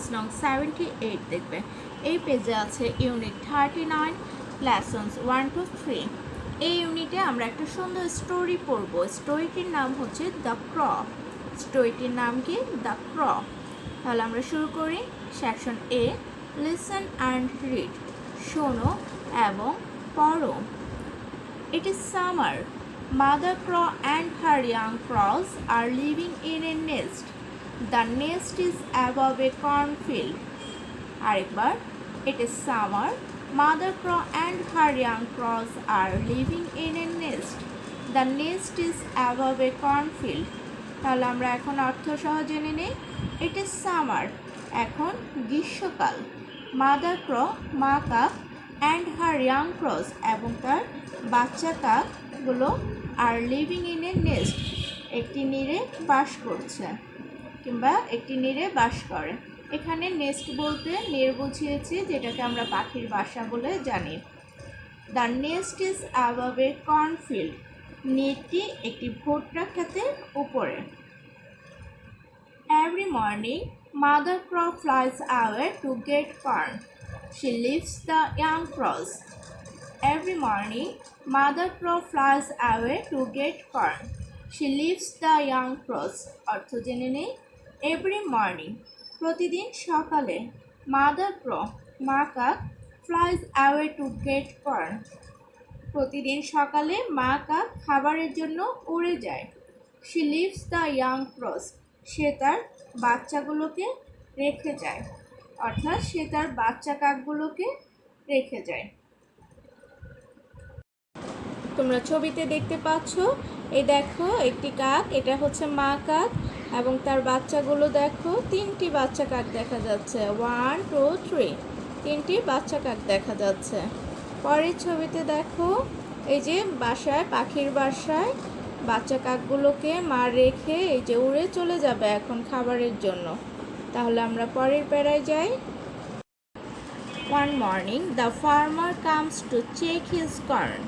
Page নং 78 দেখবে। এই পেজে আছে ইউনিট 39 লেসনস 1 to 3। এই ইউনিটে আমরা একটা সুন্দর স্টোরি পড়ব। স্টোরিটির নাম হচ্ছে দ্য ক্র। স্টোরিটির নাম কি? দ্য ক্র। তাহলে আমরা শুরু করি। Section A, listen and read. শোনো এবং পড়ো। It is summer. Mother crow and her young crows are living in a nest. The nest is above a cornfield. Arekbar. It is summer. Mother crow and her young crows are living in a nest. The nest is above a cornfield. তাহলে আমরা এখন অর্থ সহ জেনে নেই। It is summer. এখন গ্রীষ্মকাল। Mother crow, মা কাক, and her young crows এবং তার বাচ্চা কাকগুলো আর লিভিং ইন এ নেস্ট, একটি নীড়ে বাস করছে কিংবা একটি নীড়ে বাস করে। এখানে নেস্ট বলতে নীড় বুঝিয়েছি, যেটাকে আমরা পাখির বাসা বলে জানি। দ্য নেস্ট ইজ অ্যাবভ এ কর্নফিল্ড। নীড়টি একটি ভুট্টা ক্ষেতের উপরে। Every morning mother ক্র flies away to get corn. She leaves the young crows. Every morning, Mother Crow flies away to get corn. She leaves the young crows. অর্থ জেনে নেই। Every morning, প্রতিদিন সকালে, Mother Crow, মা কাক, flies away to get corn. প্রতিদিন সকালে মা কাক খাবারের জন্য উড়ে যায়। She leaves the young crows. সে তার বাচ্চাগুলোকে রেখে যায়, অর্থাৎ সে তার বাচ্চা কাকগুলোকে রেখে যায়। তোমরা ছবিতে দেখতে পাচ্ছ, এই দেখো একটি কাক, এটা হচ্ছে মা কাক এবং তার বাচ্চাগুলো দেখো, তিনটি বাচ্চা কাক দেখা যাচ্ছে। 1 2 3, তিনটি বাচ্চা কাক দেখা যাচ্ছে। পরের ছবিতে দেখো, এই যে বাসায়, পাখির বাসায় বাচ্চা কাকগুলোকে মা রেখে এই যে উড়ে চলে যাবে এখন খাবারের জন্য। তাহলে আমরা পরের প্যারায় যাই। One morning, the farmer comes to check his corn.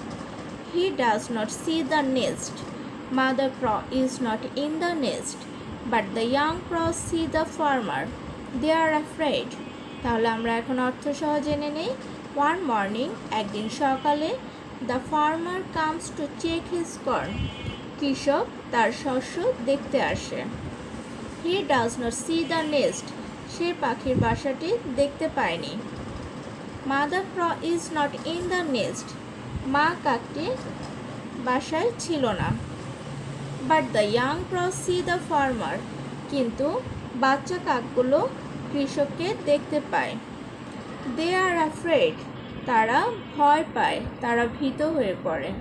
He does not see the nest. Mother crow is not in the nest, but the young crows see the farmer. They are afraid. তাহলে আমরা এখন অর্থ সহ জেনে নেই। One morning, একদিন সকালে, the farmer comes to check his corn. কৃষক তার শস্য দেখতে আসে। He does not see the nest. সে পাখির বাসাটি দেখতে পায়নি। Mother crow is not in the nest. মা কাকটি বাসায় ছিল না। But the young crows see the farmer. কিন্তু বাচ্চা কাকগুলো কৃষককে দেখতে পায়। They are afraid. তারা ভয় পায়, তারা ভীত হয়ে পড়ে।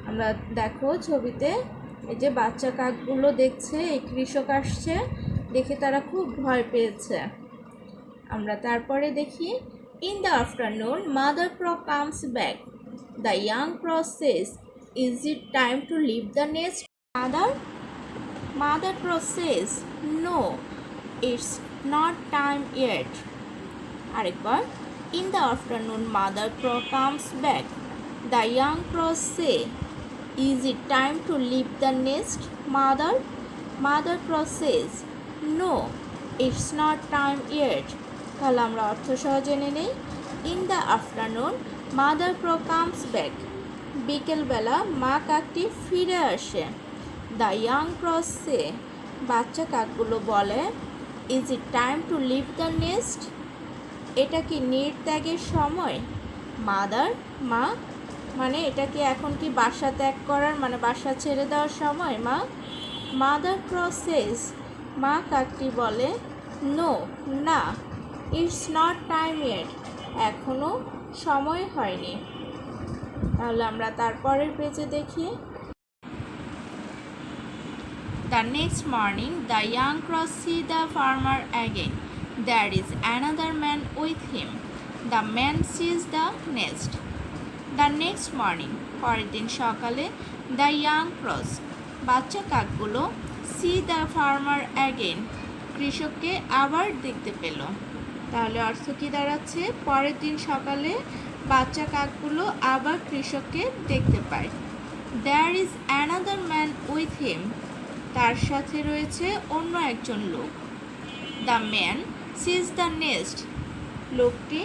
আমরা দেখো ছবিতে, এই যে বাচ্চা কাকগুলো দেখছে এই কৃষক আসছে দেখে তারা খুব ভয় পেয়েছে। আমরা তারপরে দেখি, In the afternoon, Mother Crow comes back. The young crow says, Is it time to leave the nest, Mother? Mother Crow says, No, it's not time yet. আরেকবার, In the afternoon, Mother Crow comes back. The young crows say, Is it time to leave the nest, Mother? Mother Crow says, No, it's not time yet. তাহলে আমরা অর্থ সহ জেনে নেই। In the afternoon mother crow comes back. বিকেলবেলা মা কাকটি ফিরে আসে। দ্য ইয়াং ক্রস সে, বাচ্চা কাকগুলো বলে, is it time to leave the nest? এটা কি নীড় ত্যাগের সময়? মাদার, মা, মানে এটা কি এখন কি বাসা ত্যাগ করার, মানে বাসা ছেড়ে দেওয়ার সময় মা? মাদার ক্রো সেজ, মা কাকটি বলে, নো, না, ইটস নট টাইম ইয়েট, এখনও সময় হয়নি। তাহলে আমরা তারপরের পেজে দেখি। The next morning the young crows see the farmer again. There is another man with him. The man sees the nest. The next morning, পরের দিন সকালে, দ্য ইয়াং ক্রস, বাচ্চা কাকগুলো, সি দ্য ফার্মার অ্যাগেন, কৃষককে আবার দেখতে পেল। তাহলে অর্থ কী দাঁড়াচ্ছে? পরের দিন সকালে বাচ্চা কাকগুলো আবার কৃষককে দেখতে পায়। There is another man with him, তার সাথে রয়েছে অন্য একজন লোক। The man sees the nest, লোকটি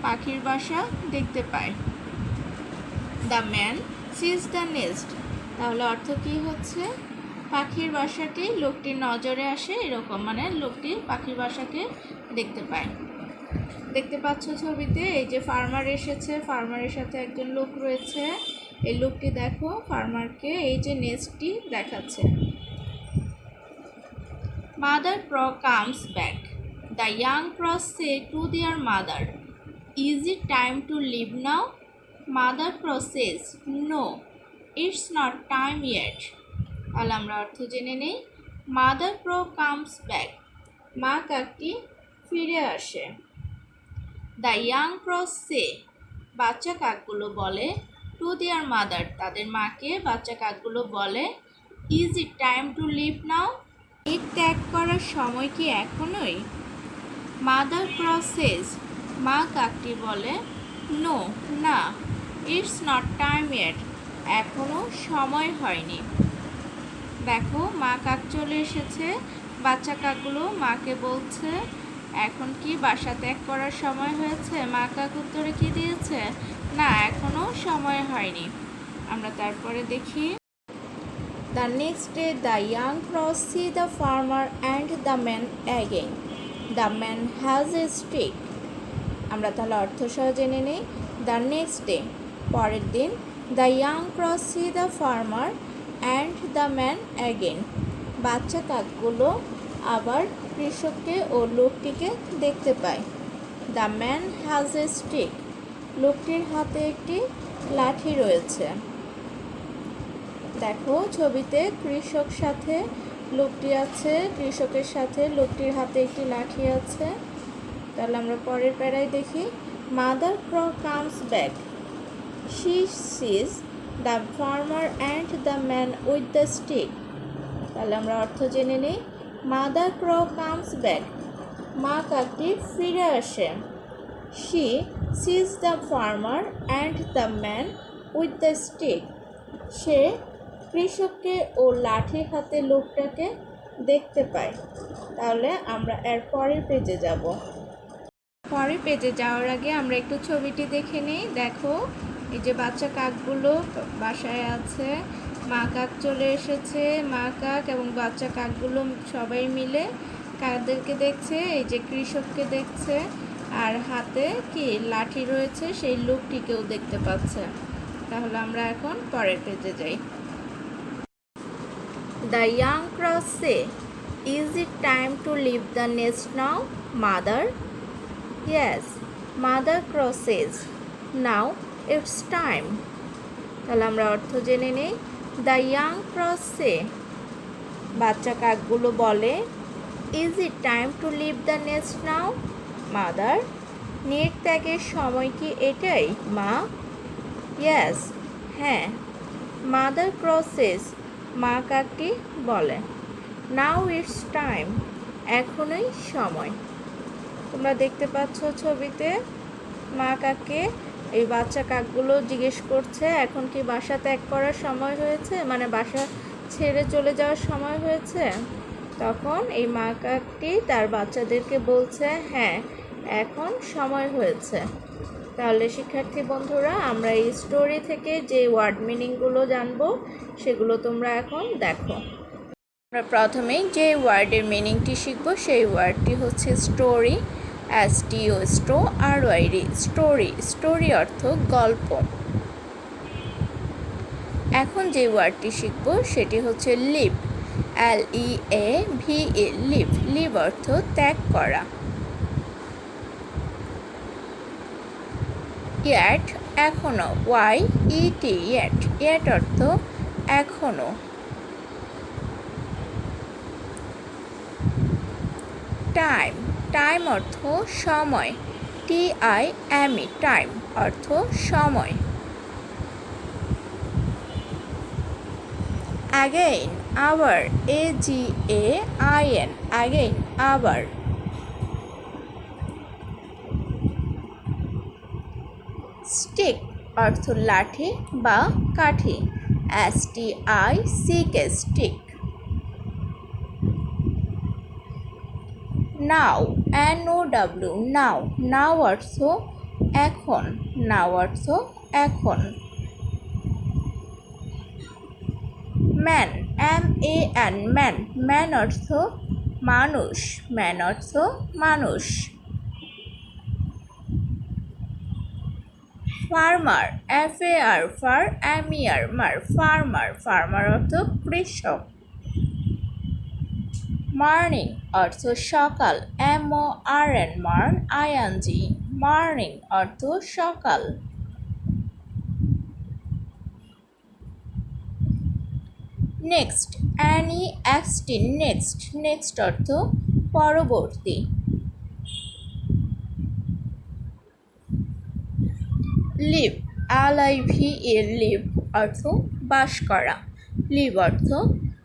পাখির বাসা দেখতে পায়। The man sees the nest, তাহলে অর্থ কী হচ্ছে? পাখির বাসাটি লোকটির নজরে আসে, এরকম মানে লোকটি পাখির বাসাকে দেখতে পায়। দেখতে পাচ্ছ ছবিতে এই যে ফার্মার এসেছে, ফার্মারের সাথে একজন লোক রয়েছে। এই লোকটি দেখো ফার্মারকে এই যে নেস্টটি দেখাচ্ছে। Mother crow comes back, the young crows say to their mother, is it time to leave now? Mother crow says no, it's not time yet. তাহলে আমরা অর্থ জেনে নেই। মাদার ক্র কামস ব্যাক, মা কাকটি ফিরে আসে। দ্য ইয়াং ক্রস সে, বাচ্চা কাকগুলো বলে, টু দেয়ার মাদার, তাদের মাকে বাচ্চা কাকগুলো বলে, is it time to leave now? এর ত্যাগ করার সময় কি এখনই? মাদার ক্রস সেজ, মা কাকটি বলে, নো, না, ইটস নট টাইম ইয়েট, এখনও সময় হয়নি। দেখো মা কাক চলে এসেছে, বাচ্চা কাকগুলো মাকে বলছে এখন কি বাসা ত্যাগ করার সময় হয়েছে? মা কাক উত্তরে কি দিয়েছে? না, এখনও সময় হয়নি। আমরা তারপরে দেখি। The next day the young crows see the farmer and the man again, the man has a stick. আমরা তাহলে অর্থ সহ জেনে নিই। দ্য নেক্সট ডে, পরের দিন, the young crows see the farmer and the man again, বাচ্চা কাকগুলো আবার কৃষককে ও লোকটিকে দেখতে পায়। The man has a stick, লোকটির হাতে একটি লাঠি রয়েছে। দেখো ছবিতে কৃষক সাথে লোকটি আছে, কৃষকের সাথে লোকটির হাতে একটি লাঠি আছে। তাহলে আমরা পরের প্যারায় দেখি। Mother crow comes back, she sees the farmer and the man with the stick. তাহলে আমরা অর্থ জেনে নিই। মাদার ক্র কামস ব্যাক, মা কাকটি ফিরে আসে। She sees the farmer and the man with the stick, সে কৃষককে ও লাঠি হাতে লোকটাকে দেখতে পায়। তাহলে আমরা এর পরের পেজে যাব। পরের পেজে যাওয়ার আগে আমরা একটু ছবিটি দেখে নিই। দেখো এই যে বাচ্চা কাকগুলো বাসায় আছে, মা কাক চলে এসেছে, মা কাক এবং বাচ্চা কাকগুলো সবাই মিলে কাকদেরকে দেখছে, এই যে কৃষককে দেখছে, আর হাতে কি লাঠি রয়েছে সেই লোকটিকেও দেখতে পাচ্ছে। তাহলে আমরা এখন পরের পেজে যাই। The young crows say, is it time to leave the nest now mother? Yes, mother crows says now it's time. তাহলে আমরা অর্থ জেনে নিই। দ্য ইয়াং ক্রস সে, বাচ্চা কাকগুলো বলে, is it time to leave the nest now mother? নেট ত্যাগের সময় কি এটাই মা? ইয়েস, হ্যাঁ, মাদার ক্রস সেজ, মা কাকটি বলে, নাও ইটস টাইম, এখনই সময়। তোমরা দেখতে পাচ্ছ ছবিতে মা কাককে এই বাচ্চা কাকগুলো জিজ্ঞেস করছে এখন কি বাসা ত্যাগ করার সময় হয়েছে, মানে বাসা ছেড়ে চলে যাওয়ার সময় হয়েছে। তখন এই মা কাকটি তার বাচ্চাদেরকে বলছে হ্যাঁ, এখন সময় হয়েছে। তাহলে শিক্ষার্থী বন্ধুরা, আমরা এই স্টোরি থেকে যে ওয়ার্ড মিনিংগুলো জানবো সেগুলো তোমরা এখন দেখো। আমরা প্রথমেই যে ওয়ার্ডের মিনিংটি শিখবো সেই ওয়ার্ডটি হচ্ছে স্টোরি, STORY, স্টোরি। স্টোরি অর্থ গল্প। এখন যে ওয়ার্ডটি শিখবো সেটি হচ্ছে লিভ, LEAVE, লিভ। লিভ অর্থ ত্যাগ করা। ইয়েট, এখনো, YET, ইয়েট। ইয়েট অর্থ এখনো। টাইম, টাইম অর্থ সময়, TIME, টাইম অর্থ সময়। অ্যাগেইন, আবার, AGAIN, অ্যাগেইন, আবার। স্টিক অর্থ লাঠি বা কাঠি, STICK, স্টিক। নাও, NOW, নাও। নাও অর্থ এখন, নাও অর্থ এখন। Man, MAN, man. ম্যান অর্থ মানুষ, ম্যান অর্থ মানুষ। ফার্মার, FAR, ফার, MER, মার। ফার্মার, ফার্মার অর্থ কৃষক। মর্নিং অর্থ সকাল, MORN, মার্ন, ING, মর্নিং অর্থ সকাল। Next, NEXT, next. নেক্সট অর্থ পরবর্তী। লিভ, LIVE, লিভ অর্থ বাস করা, লিভ অর্থ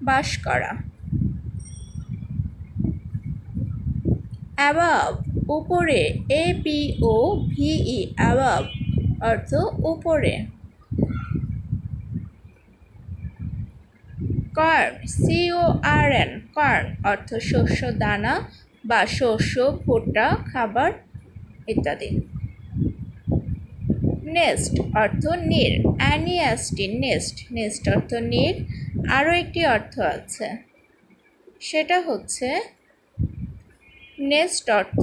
বাস করা। অ্যাবাভ, উপরে, ABOVE, অ্যাবাভ অর্থ উপরে। কর্ন, CORN, কর্ন অর্থ শস্য দানা বা শস্য, ভুট্টা, খাবার ইত্যাদি। নেস্ট অর্থ নীড়, NEST, নেস্ট। নেস্ট অর্থ নীড়। আরও একটি অর্থ আছে, সেটা হচ্ছে নেস্ট অর্থ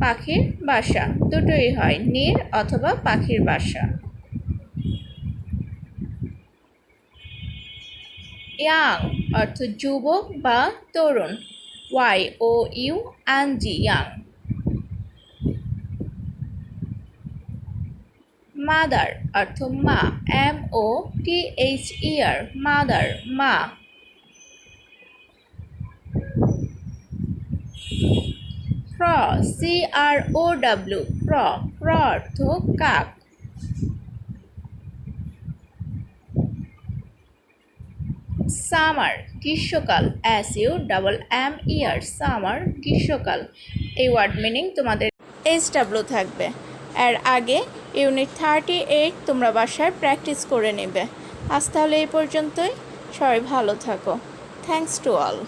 পাখির বাসা, দুটোই হয়, নীড় অথবা পাখির বাসা। ইয়াং অর্থ যুবক বা তরুণ, YOUNG, ইয়াং। মাদার অর্থ মা, MOTHER, মাদার, মা। ক্র, CROW, ক্র, ক্র অর্থ কাক। সামার, গ্রীষ্মকাল, SUMMER, সামার, গ্রীষ্মকাল। এই ওয়ার্ড মিনিং তোমাদের SW থাকবে। এর আগে ইউনিট 38 তোমরা বাসায় প্র্যাকটিস করে নেবে। আজ তাহলে এই পর্যন্তই, সবাই ভালো থাকো। Thanks to all.